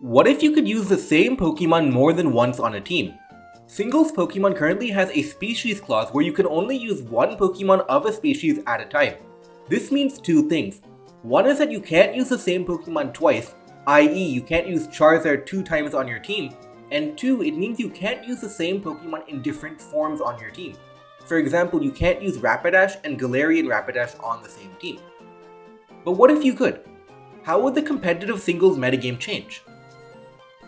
What if you could use the same Pokemon more than once on a team? Singles Pokemon currently has a species clause where you can only use one Pokemon of a species at a time. This means two things. One is that you can't use the same Pokemon twice, i.e. you can't use Charizard 2 times on your team, and two, it means you can't use the same Pokemon in different forms on your team. For example, you can't use Rapidash and Galarian Rapidash on the same team. But what if you could? How would the competitive singles metagame change?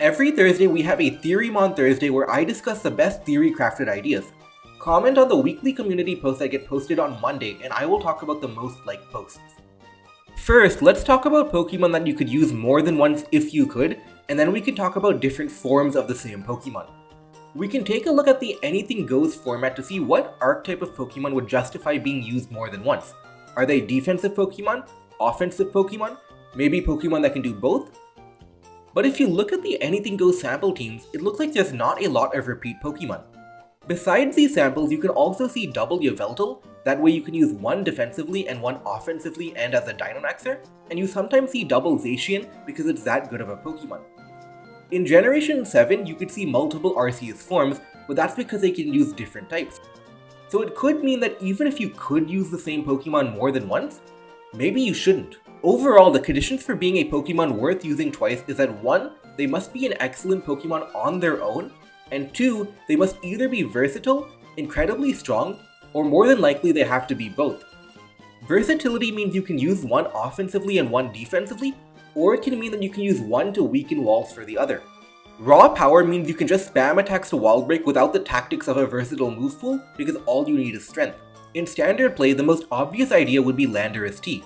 Every Thursday we have a Theorymon Thursday where I discuss the best theory crafted ideas. Comment on the weekly community posts that get posted on Monday and I will talk about the most liked posts. First, let's talk about Pokemon that you could use more than once if you could, and then we can talk about different forms of the same Pokemon. We can take a look at the Anything Goes format to see what archetype of Pokemon would justify being used more than once. Are they defensive Pokemon? Offensive Pokemon? Maybe Pokemon that can do both? But if you look at the Anything Goes sample teams, it looks like there's not a lot of repeat Pokemon. Besides these samples, you can also see double Yveltal, that way you can use one defensively and one offensively and as a Dynamaxer, and you sometimes see double Zacian because it's that good of a Pokemon. In Generation 7, you could see multiple Arceus forms, but that's because they can use different types. So it could mean that even if you could use the same Pokemon more than once, maybe you shouldn't. Overall, the conditions for being a Pokemon worth using twice is that 1. They must be an excellent Pokemon on their own, and 2. They must either be versatile, incredibly strong, or more than likely they have to be both. Versatility means you can use one offensively and one defensively, or it can mean that you can use one to weaken walls for the other. Raw power means you can just spam attacks to wall break without the tactics of a versatile move pool because all you need is strength. In standard play, the most obvious idea would be Landorus-T.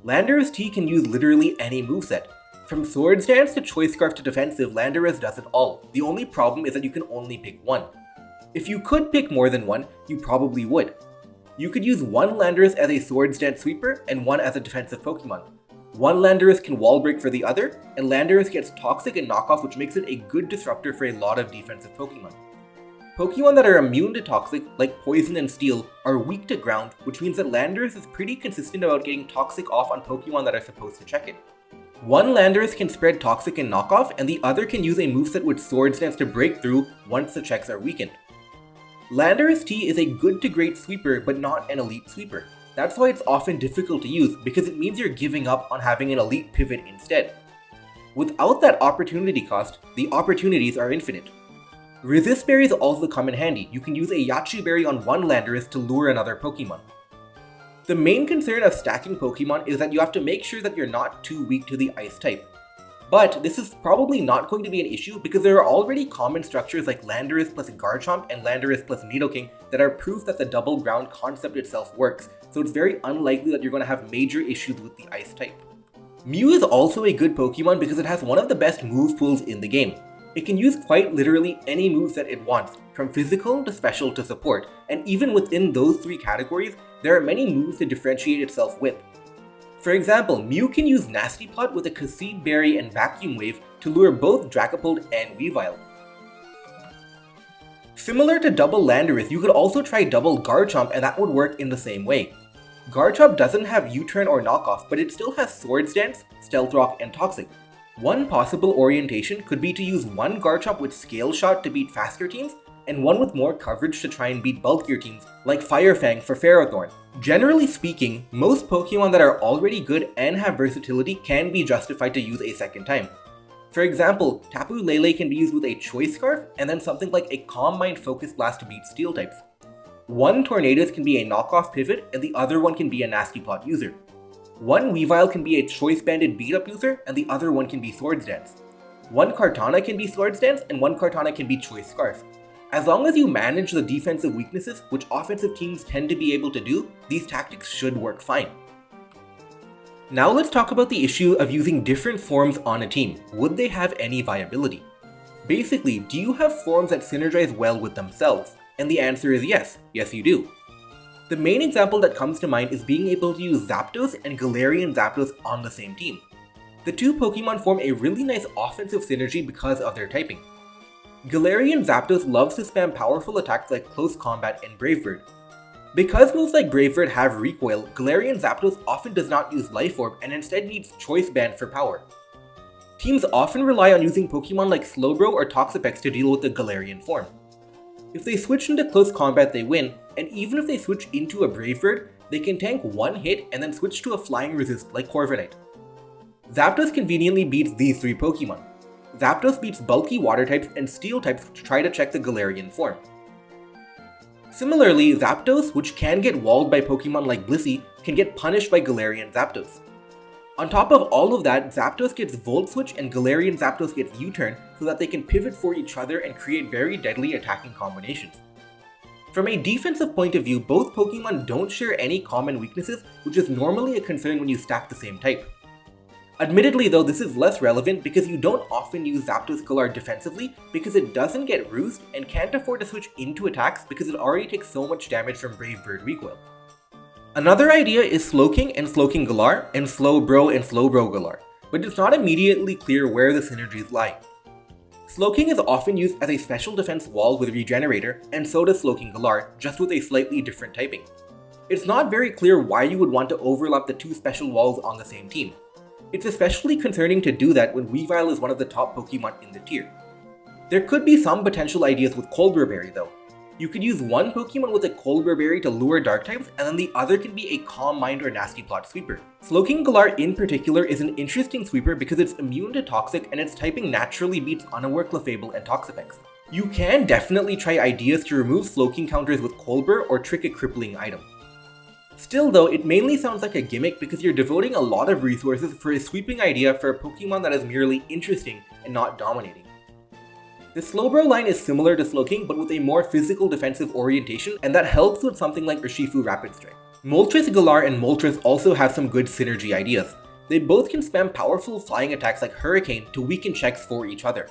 Landorus-T can use literally any moveset. From Swords Dance to Choice Scarf to defensive, Landorus does it all. The only problem is that you can only pick one. If you could pick more than one, you probably would. You could use one Landorus as a Swords Dance sweeper and one as a defensive Pokemon. One Landorus can wall break for the other, and Landorus gets Toxic and Knockoff, which makes it a good disruptor for a lot of defensive Pokemon. Pokemon that are immune to Toxic, like Poison and Steel, are weak to Ground, which means that Landorus is pretty consistent about getting Toxic off on Pokemon that are supposed to check it. One Landorus can spread Toxic and Knockoff, and the other can use a moveset with Swords Dance to break through once the checks are weakened. Landorus-T is a good to great sweeper, but not an elite sweeper. That's why it's often difficult to use, because it means you're giving up on having an elite pivot instead. Without that opportunity cost, the opportunities are infinite. Resist Berries also come in handy. You can use a Yachi Berry on one Landorus to lure another Pokemon. The main concern of stacking Pokemon is that you have to make sure that you're not too weak to the Ice type. But this is probably not going to be an issue because there are already common structures like Landorus plus Garchomp and Landorus plus Nidoking that are proof that the double ground concept itself works, so it's very unlikely that you're going to have major issues with the Ice type. Mew is also a good Pokemon because it has one of the best move pools in the game. It can use quite literally any moveset it wants, from physical to special to support, and even within those three categories, there are many moves to differentiate itself with. For example, Mew can use Nasty Plot with a Concede Berry and Vacuum Wave to lure both Dragapult and Weavile. Similar to double Landorus, you could also try double Garchomp and that would work in the same way. Garchomp doesn't have U-turn or knockoff, but it still has Swords Dance, Stealth Rock, and Toxic. One possible orientation could be to use one Garchomp with Scale Shot to beat faster teams, and one with more coverage to try and beat bulkier teams, like Fire Fang for Ferrothorn. Generally speaking, most Pokemon that are already good and have versatility can be justified to use a second time. For example, Tapu Lele can be used with a Choice Scarf, and then something like a Calm Mind Focus Blast to beat Steel types. One Tornadus can be a knockoff pivot, and the other one can be a Nasty Plot user. One Weavile can be a Choice Banded beat-up user, and the other one can be Swords Dance. One Kartana can be Swords Dance, and one Kartana can be Choice Scarf. As long as you manage the defensive weaknesses, which offensive teams tend to be able to do, these tactics should work fine. Now let's talk about the issue of using different forms on a team. Would they have any viability? Basically, do you have forms that synergize well with themselves? And the answer is yes. Yes you do. The main example that comes to mind is being able to use Zapdos and Galarian Zapdos on the same team. The two Pokemon form a really nice offensive synergy because of their typing. Galarian Zapdos loves to spam powerful attacks like Close Combat and Brave Bird. Because moves like Brave Bird have recoil, Galarian Zapdos often does not use Life Orb and instead needs Choice Band for power. Teams often rely on using Pokemon like Slowbro or Toxapex to deal with the Galarian form. If they switch into close combat, they win, and even if they switch into a Brave Bird, they can tank one hit and then switch to a flying resist like Corviknight. Zapdos conveniently beats these three Pokemon. Zapdos beats bulky water types and steel types to try to check the Galarian form. Similarly, Zapdos, which can get walled by Pokemon like Blissey, can get punished by Galarian Zapdos. On top of all of that, Zapdos gets Volt Switch and Galarian Zapdos gets U-Turn so that they can pivot for each other and create very deadly attacking combinations. From a defensive point of view, both Pokemon don't share any common weaknesses, which is normally a concern when you stack the same type. Admittedly though, this is less relevant because you don't often use Zapdos-Galar defensively because it doesn't get roost and can't afford to switch into attacks because it already takes so much damage from Brave Bird recoil. Another idea is Slowking and Slowking-Galar and Slowbro and Slowbro-Galar, but it's not immediately clear where the synergies lie. Slowking is often used as a special defense wall with Regenerator, and so does Slowking-Galar, just with a slightly different typing. It's not very clear why you would want to overlap the two special walls on the same team. It's especially concerning to do that when Weavile is one of the top Pokemon in the tier. There could be some potential ideas with Colbur Berry though. You could use one Pokemon with a Colbur Berry to lure Dark types, and then the other can be a Calm Mind or Nasty Plot sweeper. Slowking-Galar in particular is an interesting sweeper because it's immune to Toxic and its typing naturally beats Unaware, Clefable, and Toxapex. You can definitely try ideas to remove Slowking counters with Colbur or trick a crippling item. Still though, it mainly sounds like a gimmick because you're devoting a lot of resources for a sweeping idea for a Pokemon that is merely interesting and not dominating. The Slowbro line is similar to Slowking but with a more physical defensive orientation, and that helps with something like Urshifu Rapid Strike. Moltres-Galar and Moltres also have some good synergy ideas. They both can spam powerful flying attacks like Hurricane to weaken checks for each other.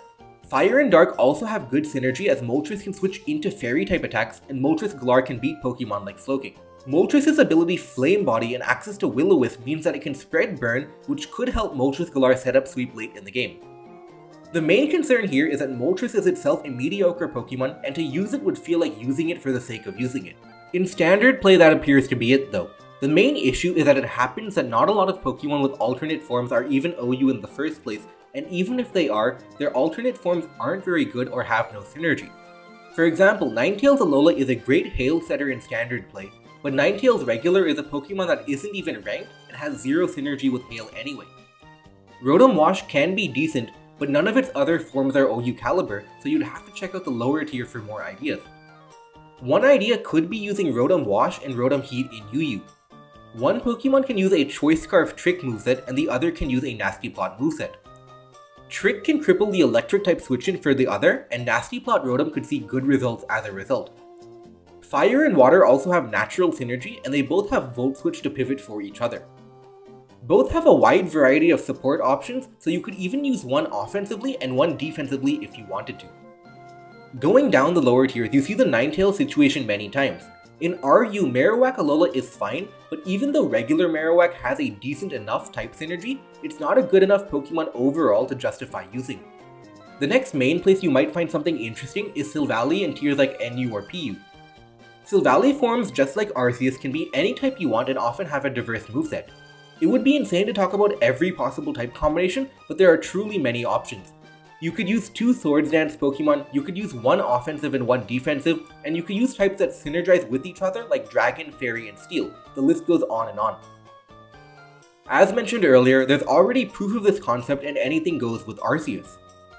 Fire and Dark also have good synergy as Moltres can switch into Fairy type attacks and Moltres-Galar can beat Pokemon like Slowking. Moltres' ability Flame Body and access to Will-O-Wisp means that it can spread burn, which could help Moltres-Galar set up sweep late in the game. The main concern here is that Moltres is itself a mediocre Pokemon, and to use it would feel like using it for the sake of using it. In standard play that appears to be it though. The main issue is that it happens that not a lot of Pokemon with alternate forms are even OU in the first place, and even if they are, their alternate forms aren't very good or have no synergy. For example, Ninetales Alola is a great Hail setter in standard play, but Ninetales Regular is a Pokemon that isn't even ranked and has zero synergy with Hail anyway. Rotom Wash can be decent, but none of its other forms are OU caliber, so you'd have to check out the lower tier for more ideas. One idea could be using Rotom Wash and Rotom Heat in UU. One Pokemon can use a Choice Scarf Trick moveset and the other can use a Nasty Plot moveset. Trick can cripple the electric type switch-in for the other, and Nasty Plot Rotom could see good results as a result. Fire and Water also have natural synergy and they both have Volt Switch to pivot for each other. Both have a wide variety of support options, so you could even use one offensively and one defensively if you wanted to. Going down the lower tiers, you see the Ninetales situation many times. In RU, Marowak Alola is fine, but even though regular Marowak has a decent enough type synergy, it's not a good enough Pokemon overall to justify using. The next main place you might find something interesting is Silvally in tiers like NU or PU. Silvally forms, just like Arceus, can be any type you want and often have a diverse moveset. It would be insane to talk about every possible type combination, but there are truly many options. You could use two Swords Dance Pokemon, you could use one offensive and one defensive, and you could use types that synergize with each other like Dragon, Fairy, and Steel. The list goes on and on. As mentioned earlier, there's already proof of this concept and anything goes with Arceus.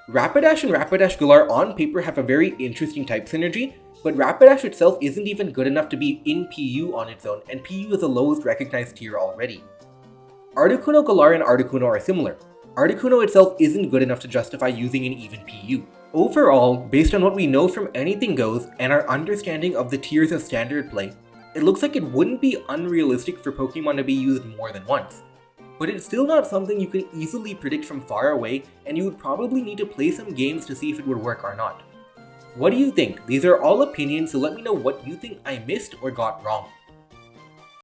Rapidash and Rapidash-Galar on paper have a very interesting type synergy, but Rapidash itself isn't even good enough to be in PU on its own, and PU is the lowest recognized tier already. Articuno-Galar and Articuno are similar. Articuno itself isn't good enough to justify using an even PU. Overall, based on what we know from Anything Goes and our understanding of the tiers of standard play, it looks like it wouldn't be unrealistic for Pokemon to be used more than once. But it's still not something you can easily predict from far away, and you would probably need to play some games to see if it would work or not. What do you think? These are all opinions, so let me know what you think I missed or got wrong.